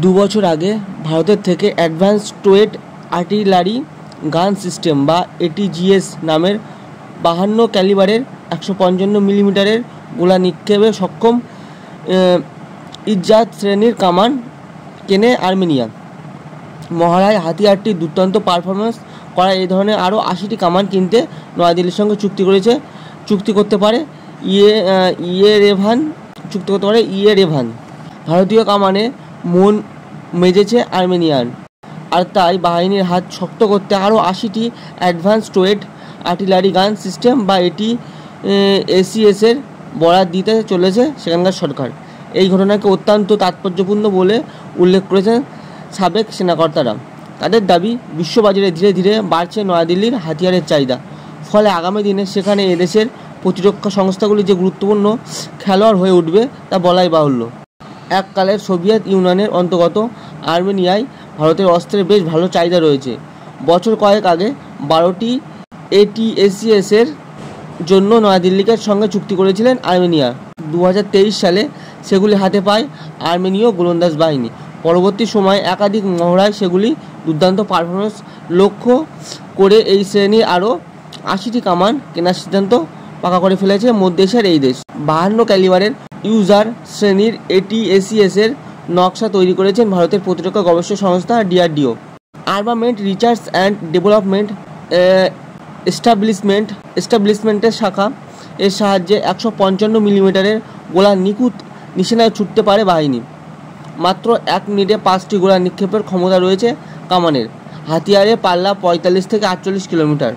দু বছর আগে ভারতের থেকে অ্যাডভান্স টোয়েড আর্টিলারি গান সিস্টেম বা এটিজিএস নামের 52 ক্যালিবারের 155 মিলিমিটারের গোলা নিক্ষেপে সক্ষম ইজ্জাত শ্রেণীর কামান কেনে আর্মেনিয়া। মহারায় হাতিয়ারটির দুর্দান্ত পারফরমেন্স করা এই ধরনের আরও 80টি কামান কিনতে নয়াদিল্লির সঙ্গে চুক্তি করতে পারে ইয়েরেভান। ভারতীয় কামানে মন মেজেছে আর্মেনিয়ান, আর তাই বাহিনীর হাত শক্ত করতে আরও 80টি অ্যাডভান্স টোয়েড আর্টিলারি গান সিস্টেম বা এসিএসের বরাত দিতে চলেছে সেখানকার সরকার। এই ঘটনাকে অত্যন্ত তাৎপর্যপূর্ণ বলে উল্লেখ করেছেন সাবেক সেনাকর্তারা। তাদের দাবি, বিশ্ববাজারে ধীরে ধীরে বাড়ছে নয়াদিল্লির হাতিয়ারের চাহিদা, ফলে আগামী দিনে সেখানে এদেশের প্রতিরক্ষা সংস্থাগুলি যে গুরুত্বপূর্ণ খেলোয়াড় হয়ে উঠবে তা বলাই বাহুল্য। এককালের সোভিয়েত ইউনিয়নের অন্তর্গত আর্মেনিয়ায় ভারতের অস্ত্রের বেশ ভালো চাহিদা রয়েছে। বছর কয়েক আগে 12টি এটিএসিএসের জন্য নয়াদিল্লির সঙ্গে চুক্তি করেছিলেন আর্মেনিয়া। 2023 সালে সেগুলি হাতে পায় আর্মেনীয় গোলন্দাজ বাহিনী। পরবর্তী সময়ে একাধিক মহড়ায় সেগুলি দুর্দান্ত পারফরমেন্স লক্ষ্য করে এই শ্রেণীর আরও 80টি কামান কেনার সিদ্ধান্ত পাকা করে ফেলেছে মধ্য এশিয়ার এই দেশ। 52 ক্যালিবারের ইউজার শ্রেণীর এটিএসিএসের নকশা তৈরি করেছেন ভারতের প্রতিরক্ষা গবেষণা সংস্থা DRDO। Armament research and development এস্টাবলিশমেন্টের শাখা। এর সাহায্যে 155 মিলিমিটারের গোলা নিখুঁত নিশানায় ছুটতে পারে বাহিনী। মাত্র 1 মিনিটে 5টি গোলা নিক্ষেপের ক্ষমতা রয়েছে কামানের। হাতিয়ারে পাল্লা 45 থেকে 48 কিলোমিটার।